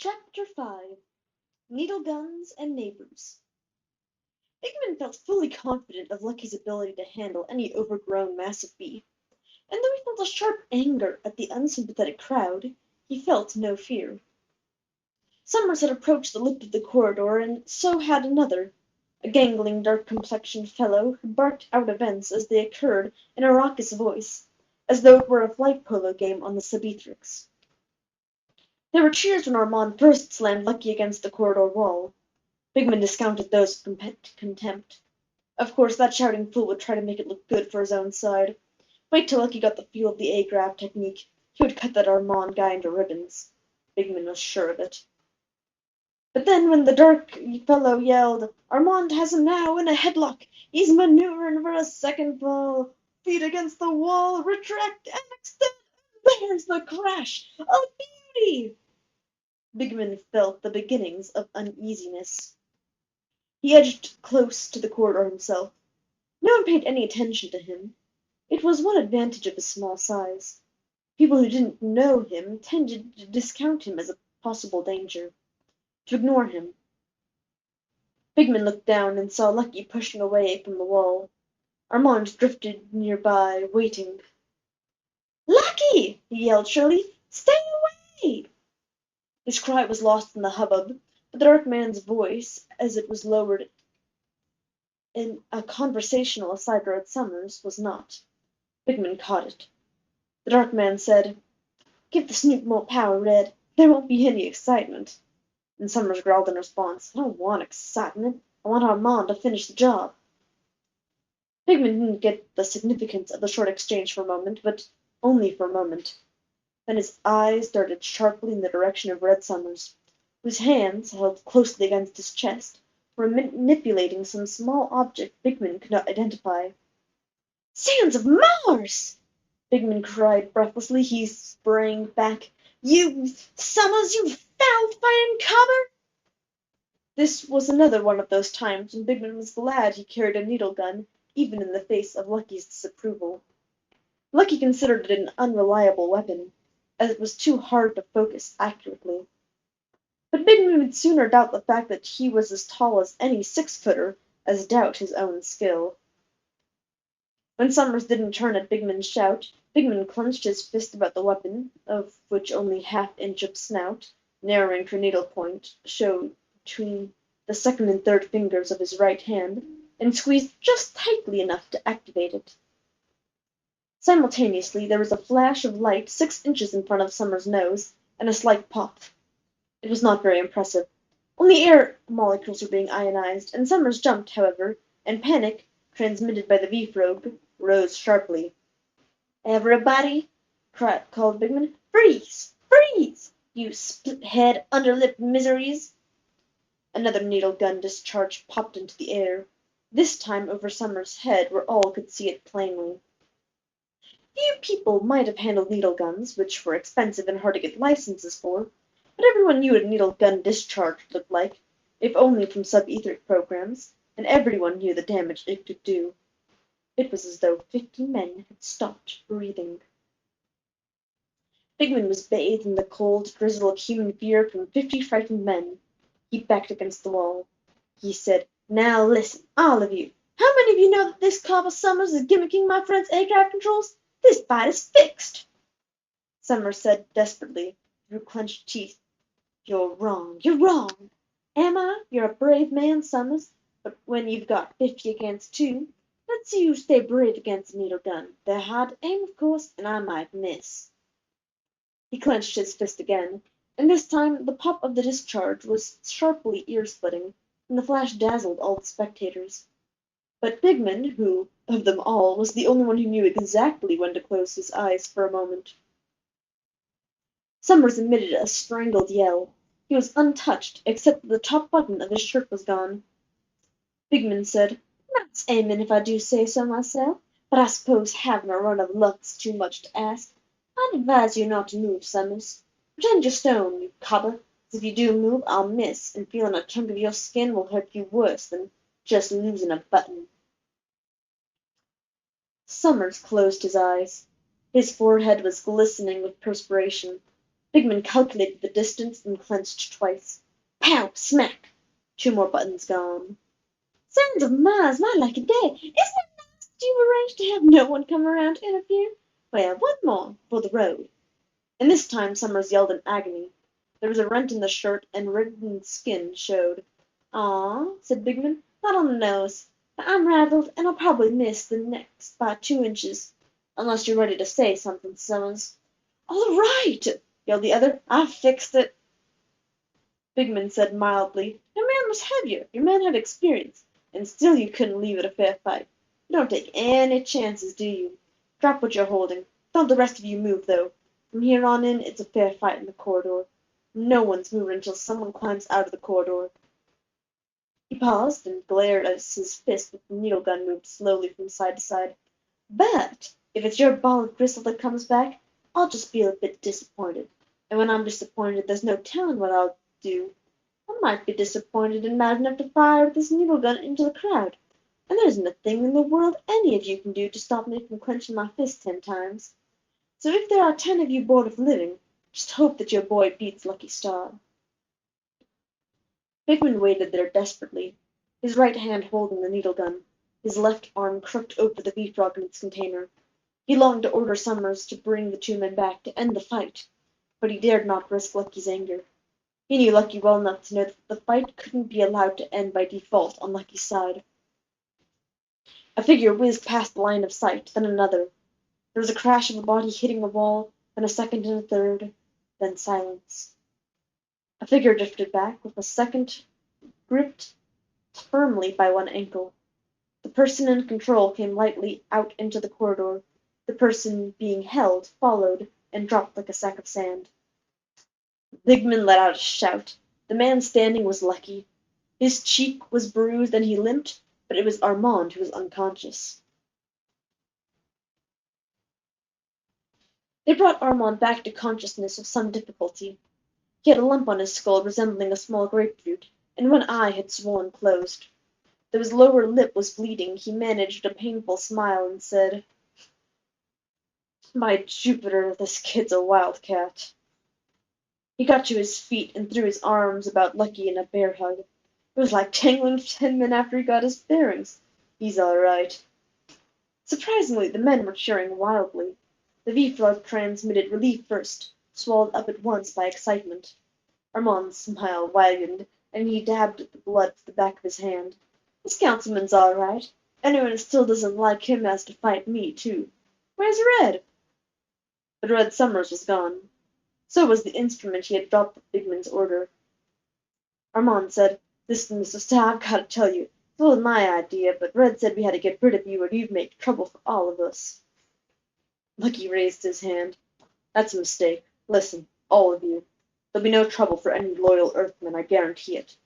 Chapter 5 Needle Guns and Neighbors Bigman felt fully confident of Lucky's ability to handle any overgrown mass of beef, and though he felt a sharp anger at the unsympathetic crowd, he felt no fear. Summers had approached the lip of the corridor, and so had another, a gangling, dark-complexioned fellow who barked out events as they occurred in a raucous voice, as though it were a flight polo game on the Subeatrix. There were cheers when Armand first slammed Lucky against the corridor wall. Bigman discounted those with contempt. Of course, that shouting fool would try to make it look good for his own side. Wait till Lucky got the feel of the A-grab technique. He would cut that Armand guy into ribbons. Bigman was sure of it. But then when the dark fellow yelled, "Armand has him now in a headlock. He's maneuvering for a second fall. Feet against the wall, retract and extend. There's the crash! A beauty!" Bigman felt the beginnings of uneasiness. He edged close to the corridor himself. No one paid any attention to him. It was one advantage of his small size. People who didn't know him tended to discount him as a possible danger, to ignore him. Bigman looked down and saw Lucky pushing away from the wall. Armand drifted nearby, waiting. "Lucky!" he yelled shrilly. "Stay away!" His cry was lost in the hubbub, but the dark man's voice, as it was lowered in a conversational aside toward Summers, was not. Bigman caught it. The dark man said, "Give the snoot more power, Red. There won't be any excitement." And Summers growled in response, "I don't want excitement. I want Armand to finish the job." Bigman didn't get the significance of the short exchange for a moment, but only for a moment. Then his eyes darted sharply in the direction of Red Summers, whose hands, held closely against his chest, were manipulating some small object Bigman could not identify. "Sands of Mars!" Bigman cried breathlessly. He sprang back. "You, Summers, you foul-fighting cobber!" This was another one of those times when Bigman was glad he carried a needle gun, even in the face of Lucky's disapproval. Lucky considered it an unreliable weapon, as it was too hard to focus accurately. But Bigman would sooner doubt the fact that he was as tall as any 6-footer as doubt his own skill. When Summers didn't turn at Bigman's shout, Bigman clenched his fist about the weapon, of which only half-inch of snout, narrowing to needle-point, showed between the second and third fingers of his right hand, and squeezed just tightly enough to activate it. Simultaneously there was a flash of light 6 inches in front of Summers' nose, and a slight pop. It was not very impressive. Only air molecules were being ionized, and Summers jumped, however, and panic, transmitted by the V-Rogue, rose sharply. "Everybody!" called Bigman. "Freeze! Freeze! You split-head, underlip miseries!" Another needle gun discharge popped into the air, this time over Summers' head where all could see it plainly. Few people might have handled needle guns, which were expensive and hard to get licenses for, but everyone knew what a needle gun discharge looked like, if only from sub-etheric programs, and everyone knew the damage it could do. It was as though 50 men had stopped breathing. Bigman was bathed in the cold drizzle of human fear from 50 frightened men. He backed against the wall. He said, "Now listen, all of you. How many of you know that this cobble Summers is gimmicking my friend's aircraft controls? This fight is fixed!" Summers said desperately, through clenched teeth, "You're wrong. You're wrong. Am I? You're a brave man, Summers, but when you've got 50 against 2, let's see you stay brave against a needle gun. They're hard to aim, of course, and I might miss." He clenched his fist again, and this time the pop of the discharge was sharply ear-splitting, and the flash dazzled all the spectators. But Bigman, who, of them all, was the only one who knew exactly when to close his eyes for a moment. Summers emitted a strangled yell. He was untouched, except that the top button of his shirt was gone. Bigman said, "Nice aiming, if I do say so myself, but I suppose having a run of luck's too much to ask. I'd advise you not to move, Summers. Pretend you're stone, you cobber, 'cause if you do move, I'll miss, and feeling a chunk of your skin will hurt you worse than just losing a button." Summers closed his eyes. His forehead was glistening with perspiration. Bigman calculated the distance and clenched twice. Pow! Smack! 2 more buttons gone. Sands of Mars, my lucky day! Isn't it nice that you've arranged to have no one come around to interfere? Well, one more for the road. And this time Summers yelled in agony. There was a rent in the shirt, and reddened skin showed. "Aw," said Bigman, "not on the nose. But I'm rattled, and I'll probably miss the next by 2 inches. Unless you're ready to say something, Summers." "All right!" yelled the other. "I've fixed it." Bigman said mildly, "Your man was heavier, your man had experience, and still you couldn't leave it a fair fight. You don't take any chances, do you? Drop what you're holding. Don't the rest of you move, though. From here on in, it's a fair fight in the corridor. No one's moving until someone climbs out of the corridor." He paused and glared as his fist with the needle gun moved slowly from side to side. "But if it's your ball of crystal that comes back, I'll just be a bit disappointed. And when I'm disappointed, there's no telling what I'll do. I might be disappointed and mad enough to fire this needle gun into the crowd. And there isn't a thing in the world any of you can do to stop me from clenching my fist 10 times. So if there are 10 of you bored of living, just hope that your boy beats Lucky Starr." Bigman waited there desperately, his right hand holding the needle gun, his left arm crooked over the V-frog in its container. He longed to order Summers to bring the 2 men back to end the fight, but he dared not risk Lucky's anger. He knew Lucky well enough to know that the fight couldn't be allowed to end by default on Lucky's side. A figure whizzed past the line of sight, then another. There was a crash of a body hitting a wall, then a second and a third, then silence. A figure drifted back, with a second gripped firmly by one ankle. The person in control came lightly out into the corridor. The person being held followed, and dropped like a sack of sand. Bigman let out a shout. The man standing was Lucky. His cheek was bruised and he limped, but it was Armand who was unconscious. They brought Armand back to consciousness with some difficulty. He had a lump on his skull resembling a small grapefruit, and one eye had swollen closed. Though his lower lip was bleeding, he managed a painful smile and said, "By Jupiter, this kid's a wildcat." He got to his feet and threw his arms about Lucky in a bear hug. It was like tangling 10 men after he got his bearings. "He's all right." Surprisingly, the men were cheering wildly. The V-frog transmitted relief first, swallowed up at once by excitement. Armand's smile widened, and he dabbed the blood with the back of his hand. "This councilman's all right. Anyone who still doesn't like him has to fight me, too. Where's Red?" But Red Summers was gone. So was the instrument he had dropped with Bigman's order. Armand said, "Listen, Mr. Starr, I've got to tell you. It wasn't my idea, but Red said we had to get rid of you or you'd make trouble for all of us." Lucky raised his hand. "That's a mistake. Listen, all of you. There'll be no trouble for any loyal Earthman, I guarantee it.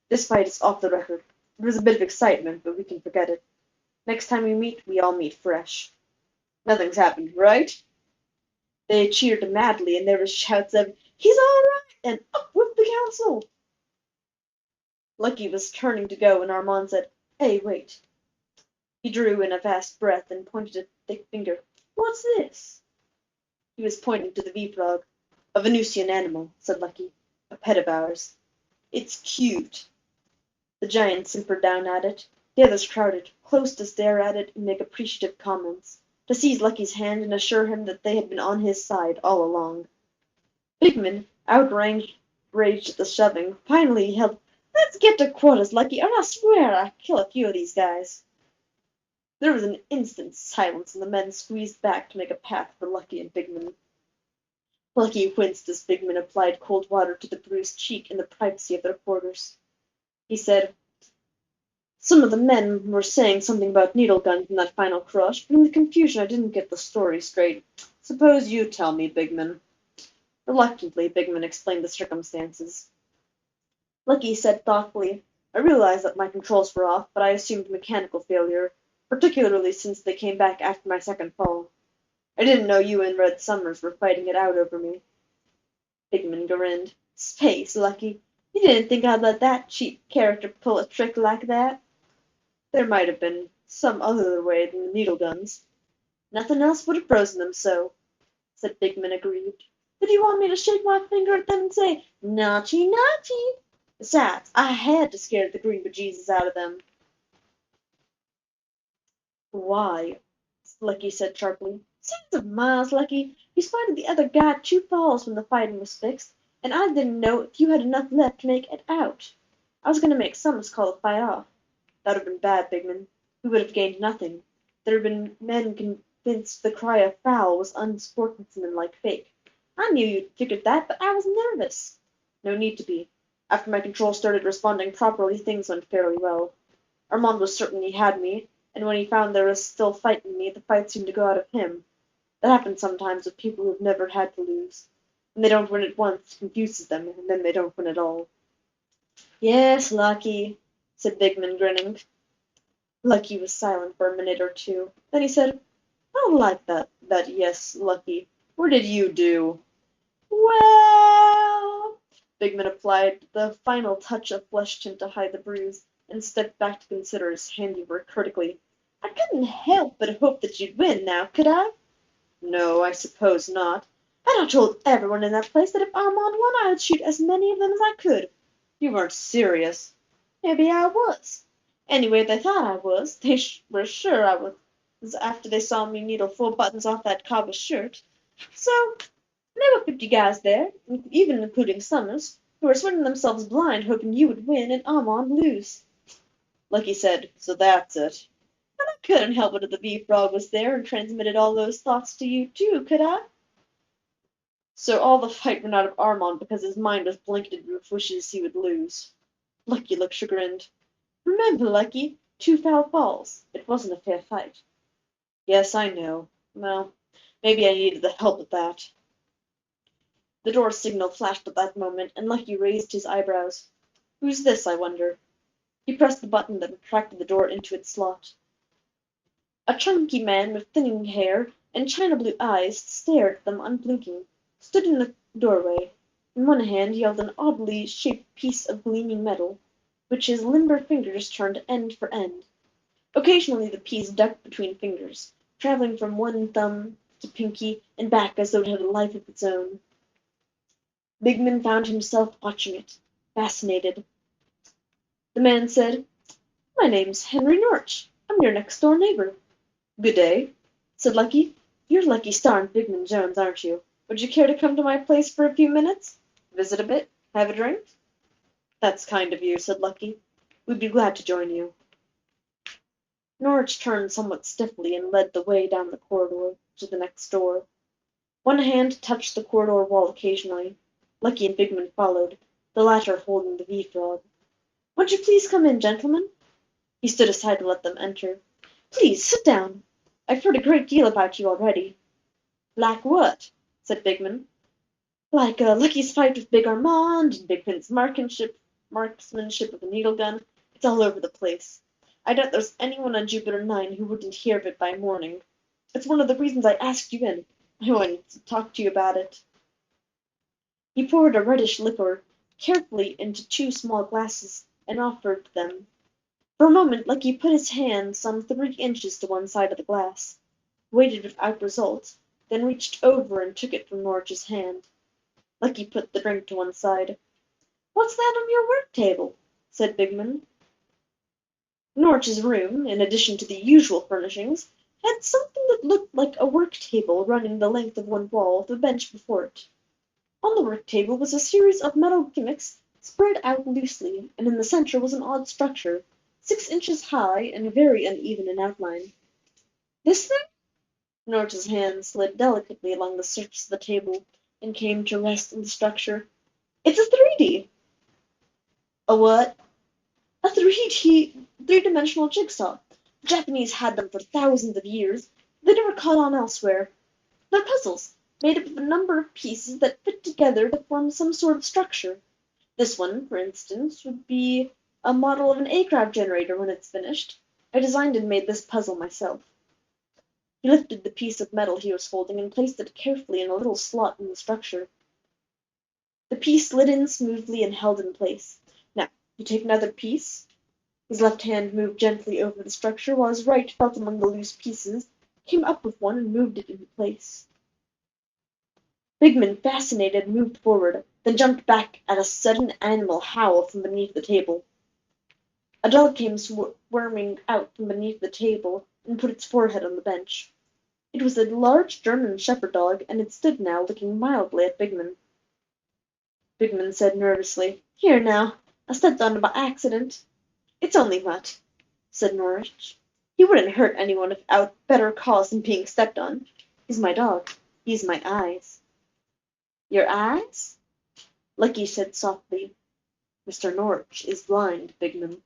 This fight is off the record. There was a bit of excitement, but we can forget it. Next time we all meet fresh. Nothing's happened, right?" They cheered madly, and there were shouts of, "He's all right!" and "Up with the council!" Lucky was turning to go when Armand said, "Hey, wait." He drew in a vast breath and pointed a thick finger. "What's this?" He was pointing to the V-frog. "A Venusian animal," said Lucky. "A pet of ours. It's cute." The giant simpered down at it. The others crowded, close to stare at it and make appreciative comments, to seize Lucky's hand and assure him that they had been on his side all along. Bigman, outraged at the shoving, finally yelled, "Let's get to quarters, Lucky, or I swear I'll kill a few of these guys." There was an instant's silence, and the men squeezed back to make a path for Lucky and Bigman. Lucky winced as Bigman applied cold water to the bruised cheek in the privacy of their quarters. He said, "Some of the men were saying something about needle guns in that final crush, but in the confusion I didn't get the story straight. Suppose you tell me, Bigman." Reluctantly, Bigman explained the circumstances. Lucky said thoughtfully, "I realized that my controls were off, but I assumed mechanical failure, particularly since they came back after my second fall. I didn't know you and Red Summers were fighting it out over me." Bigman grinned. "Space, Lucky. You didn't think I'd let that cheap character pull a trick like that?" "There might have been some other way than the needle guns." "Nothing else would have frozen them so," said Bigman aggrieved. Did you want me to shake my finger at them and say, naughty, naughty? Besides, I had to scare the green bejesus out of them. Why? Lucky said sharply. Sands of miles, Lucky. You spotted the other guy 2 falls when the fighting was fixed, and I didn't know if you had enough left to make it out. I was going to make Summers call the fight off. That would have been bad, Bigman. We would have gained nothing. There had been men convinced the cry of foul was unsportsmanlike fake. I knew you'd figured that, but I was nervous. No need to be. After my control started responding properly, things went fairly well. Armand was certain he had me, and when he found there was still fight in me, the fight seemed to go out of him. That happens sometimes with people who've never had to lose. When they don't win at once, it confuses them, and then they don't win at all. Yes, Lucky, said Bigman, grinning. Lucky was silent for a minute or two. Then he said, I don't like that yes, Lucky. What did you do? Well, Bigman applied the final touch of flesh tint to hide the bruise, and stepped back to consider his handiwork critically. I couldn't help but hope that you'd win, now, could I? No, I suppose not. And I told everyone in that place that if Armand won, I would shoot as many of them as I could. You weren't serious. Maybe I was. Anyway, they thought I was. They were sure I was after they saw me needle 4 buttons off that cobbled shirt. So, there were 50 guys there, even including Summers, who were sweating themselves blind hoping you would win and Armand lose. Lucky said, so that's it. And I couldn't help it if the bee-frog was there and transmitted all those thoughts to you too, could I? So all the fight went out of Armand because his mind was blanketed with wishes he would lose. Lucky looked chagrined. Remember, Lucky, 2 foul falls. It wasn't a fair fight. Yes, I know. Well, maybe I needed the help with that. The door signal flashed at that moment, and Lucky raised his eyebrows. Who's this, I wonder? He pressed the button that retracted the door into its slot. A chunky man with thinning hair and china-blue eyes stared at them unblinking, stood in the doorway. In one hand he held an oddly shaped piece of gleaming metal, which his limber fingers turned end for end. Occasionally the piece ducked between fingers, traveling from one thumb to pinky and back as though it had a life of its own. Bigman found himself watching it, fascinated. The man said, My name's Henry Norch. I'm your next-door neighbor. Good day, said Lucky. You're Lucky Starr and Bigman Jones, aren't you? Would you care to come to my place for a few minutes? Visit a bit? Have a drink? That's kind of you, said Lucky. We'd be glad to join you. Norwich turned somewhat stiffly and led the way down the corridor to the next door. One hand touched the corridor wall occasionally. Lucky and Bigman followed, the latter holding the V-frog. Won't you please come in, gentlemen? He stood aside to let them enter. Please, sit down. I've heard a great deal about you already. Like what? Said Bigman. Like Lucky's fight with Big Armand, and Bigman's marksmanship with a needle gun. It's all over the place. I doubt there's anyone on Jupiter 9 who wouldn't hear of it by morning. It's one of the reasons I asked you in. I wanted to talk to you about it. He poured a reddish liquor carefully into 2 small glasses and offered them. For a moment Lucky put his hand some 3 inches to one side of the glass, waited without result, then reached over and took it from Norwich's hand. Lucky put the drink to one side. What's that on your work table? Said Bigman. Norwich's room, in addition to the usual furnishings, had something that looked like a work table running the length of one wall with a bench before it. On the work table was a series of metal gimmicks spread out loosely, and in the center was an odd structure, 6 inches high and very uneven in outline. This thing? Norwich's hand slid delicately along the surface of the table and came to rest in the structure. It's a 3D. A what? A 3-dimensional jigsaw. The Japanese had them for thousands of years. They never caught on elsewhere. They're puzzles, made up of a number of pieces that fit together to form some sort of structure. This one, for instance, would be a model of an aircraft generator when it's finished. I designed and made this puzzle myself. He lifted the piece of metal he was holding and placed it carefully in a little slot in the structure. The piece slid in smoothly and held in place. Now, you take another piece. His left hand moved gently over the structure, while his right felt among the loose pieces, came up with one and moved it into place. Bigman, fascinated, moved forward, then jumped back at a sudden animal howl from beneath the table. A dog came squirming out from beneath the table and put its forehead on the bench. It was a large German shepherd dog, and it stood now looking mildly at Bigman. Bigman said nervously, "Here now, I stepped on it by accident." "It's only Mutt," said Norwich. "He wouldn't hurt anyone without better cause than being stepped on. He's my dog. He's my eyes." "Your eyes?" Lucky said softly. "Mr. Norwich is blind, Bigman."